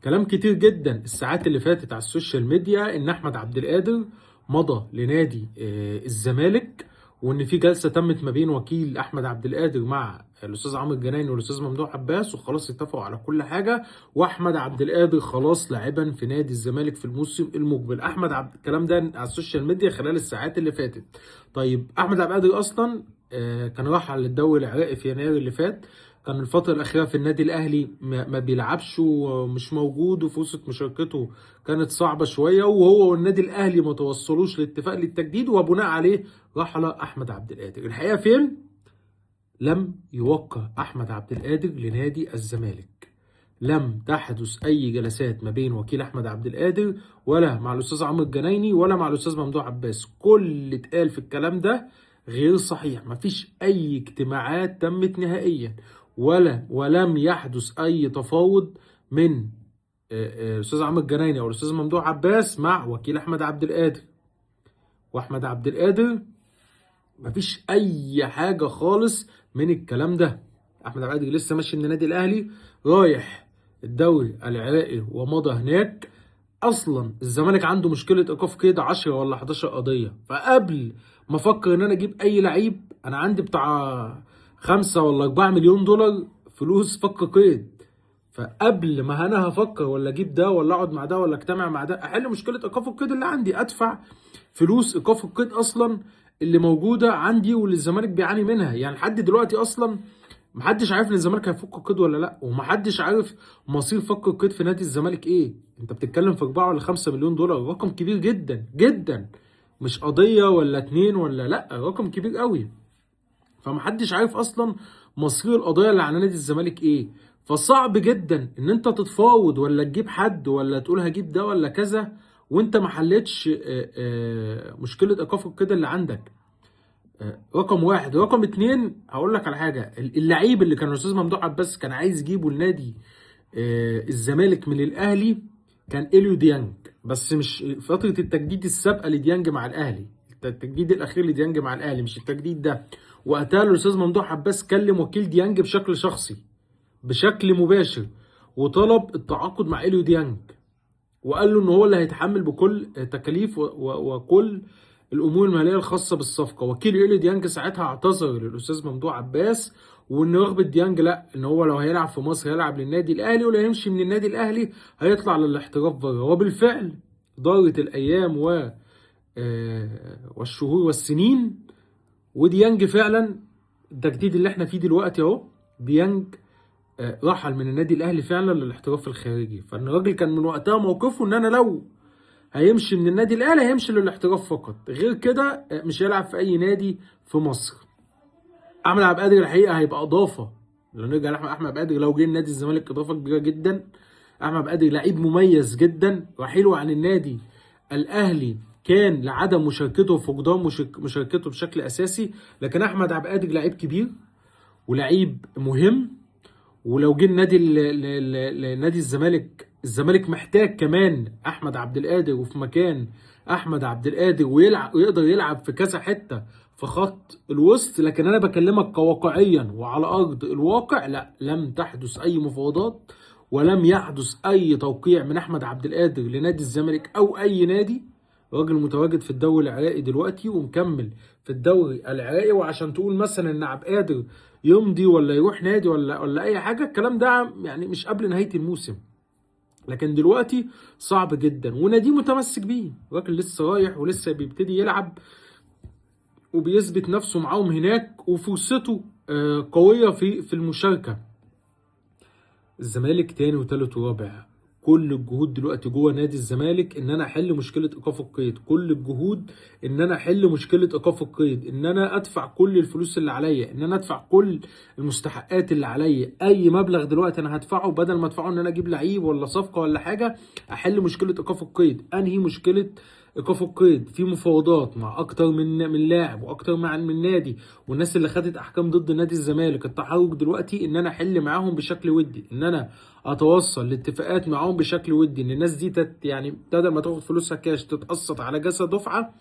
كلام كتير جدا الساعات اللي فاتت على السوشيال ميديا ان احمد عبد القادر مضى لنادي الزمالك، وان في جلسه تمت ما بين وكيل احمد عبد القادر مع الاستاذ عمرو الجنايني والاستاذ ممدوح عباس، وخلاص اتفقوا على كل حاجه. واحمد عبد القادر خلاص لاعبا في نادي الزمالك في الموسم المقبل. الكلام ده على السوشيال ميديا خلال الساعات اللي فاتت. طيب احمد عبد القادر اصلا كان راح على الدوري العراقي في يناير اللي فات. كان الفترة الأخيرة في النادي الأهلي ما بيلعبش ومش موجود، وفرصة مشاركته كانت صعبة شوية، وهو والنادي الأهلي ما توصلوش لاتفاق للتجديد، وبناء عليه رحل أحمد عبد القادر. الحقيقة فين؟ لم يوقع أحمد عبد القادر لنادي الزمالك. لم تحدث أي جلسات ما بين وكيل أحمد عبد القادر ولا مع الأستاذ عمرو الجنايني ولا مع الأستاذ ممدوح عباس. كل اللي اتقال في الكلام ده غير صحيح. مفيش أي اجتماعات تمت نهائيا، ولم يحدث أي تفاوض من الأستاذ عمرو الجنايني أو الأستاذ ممدوح عباس مع وكيل أحمد عبد القادر. وأحمد عبد القادر مفيش اي حاجه خالص من الكلام ده. احمد عبد القادر لسه ماشي من النادي الاهلي رايح الدوري العراقي ومضى هناك. اصلا الزمالك عنده مشكله ايقاف قيد 10 ولا 11 قضيه، فقبل ما افكر ان انا اجيب اي لعيب انا عندي بتاع 5 ولا 4 مليون دولار فلوس فك قيد. فقبل ما انا هفكر ولا اجيب ده ولا اقعد مع ده ولا اجتمع مع ده، احل مشكله ايقاف القيد اللي عندي، ادفع فلوس ايقاف القيد اصلا اللي موجوده عندي واللي الزمالك بيعاني منها. يعني لحد دلوقتي اصلا محدش عارف ان الزمالك هيفك القيد ولا لا، ومحدش عارف مصير فك القيد في نادي الزمالك ايه. انت بتتكلم في 4 ولا 5 مليون دولار، رقم كبير جدا جدا، مش قضيه ولا اتنين ولا لا، رقم كبير قوي. فمحدش عارف اصلا مصير القضيه اللي على نادي الزمالك ايه. فصعب جدا ان انت تتفاوض ولا تجيب حد ولا تقول هجيب ده ولا كذا وانت ما حلتش مشكله ايقاف القيد اللي عندك. رقم واحد. رقم اتنين، هقول لك على حاجه. اللعيب اللي كان الاستاذ ممدوح عباس كان عايز يجيبه لنادي الزمالك من الاهلي كان اليو ديانج، بس مش فتره التجديد السابقه لديانج مع الاهلي، التجديد الاخير لديانج مع الاهلي مش التجديد ده. وقتها الاستاذ ممدوح عباس كلم وكيل ديانج بشكل شخصي بشكل مباشر، وطلب التعاقد مع اليو ديانج، وقال له ان هو اللي هيتحمل بكل تكاليف وكل الامور الماليه الخاصه بالصفقه. وكيل اليو ديانج ساعتها اعتذر للاستاذ ممدوح عباس، وان رغبه ديانج لا، ان هو لو هيلعب في مصر هيلعب للنادي الاهلي، ولو يمشي من النادي الاهلي هيطلع للاحتراف بره. وبالفعل دارت الايام والشهور والسنين، وديانج فعلا التجديد اللي احنا فيه دلوقتي اهو، ديانج رحل من النادي الاهلي فعلا للاحتراف الخارجي. فان الراجل كان من وقتها موقفه ان انا لو هيمشي من النادي الاهلي هيمشي للاحتراف فقط، غير كده مش هيلعب في اي نادي في مصر. احمد عبد القادر الحقيقه هيبقى اضافه، لو نرجع لاحمد عبد القادر لو جه نادي الزمالك اضافه كبيره جدا. احمد عبد القادر لعيب مميز جدا، رحيله عن النادي الاهلي كان لعدم مشاركته وفقدان مشاركته بشكل اساسي، لكن احمد عبد القادر لعيب كبير ولعيب مهم. ولو جه نادي الزمالك محتاج كمان احمد عبد القادر، وفي مكان احمد عبد القادر ويقدر يلعب في كذا حته في خط الوسط. لكن انا بكلمك كواقعيا وعلى ارض الواقع، لا، لم تحدث اي مفاوضات ولم يحدث اي توقيع من احمد عبد القادر لنادي الزمالك او اي نادي. راجل متواجد في الدوري العراقي دلوقتي ومكمل في الدوري العراقي، وعشان تقول مثلا ان عبد القادر يمضي ولا يروح نادي ولا اي حاجه، الكلام ده يعني مش قبل نهايه الموسم. لكن دلوقتي صعب جدا، ونادي متمسك بيه، راجل لسه رايح ولسه بيبتدي يلعب وبيثبت نفسه معاهم هناك، وفرصته قويه في المشاركه. الزمالك تاني وتالت ورابع. كل الجهود دلوقتي جوه نادي الزمالك ان انا احل مشكله ايقاف القيد، كل الجهود ان انا احل مشكله ايقاف القيد، ان انا ادفع كل الفلوس اللي عليا، ان انا ادفع كل المستحقات اللي عليا. اي مبلغ دلوقتي انا هدفعه بدل ما ادفعه ان انا اجيب لعيب ولا صفقه ولا حاجه، احل مشكله ايقاف القيد. انهي مشكله ايقاف القيد؟ في مفاوضات مع اكتر من لاعب واكتر من نادي، والناس اللي خدت احكام ضد نادي الزمالك. التحرك دلوقتي ان انا احل معاهم بشكل ودي، ان انا اتوصل لاتفاقات معاهم بشكل ودي، ان الناس دي يعني بدل ما تاخد فلوسها كاش تتقسط على جلسه دفعه،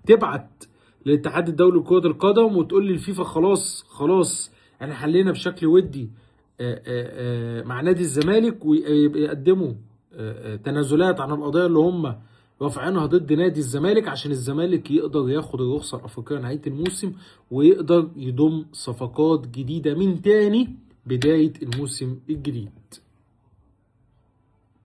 تبعت للاتحاد الدولي لكرة القدم وتقول لي الفيفا خلاص احنا حلينا بشكل ودي مع نادي الزمالك، ويقدموا تنازلات عن القضايا اللي هم رافعينها ضد نادي الزمالك، عشان الزمالك يقدر ياخد الرخصة الأفريقية نهاية الموسم، ويقدر يضم صفقات جديدة من تاني بداية الموسم الجديد.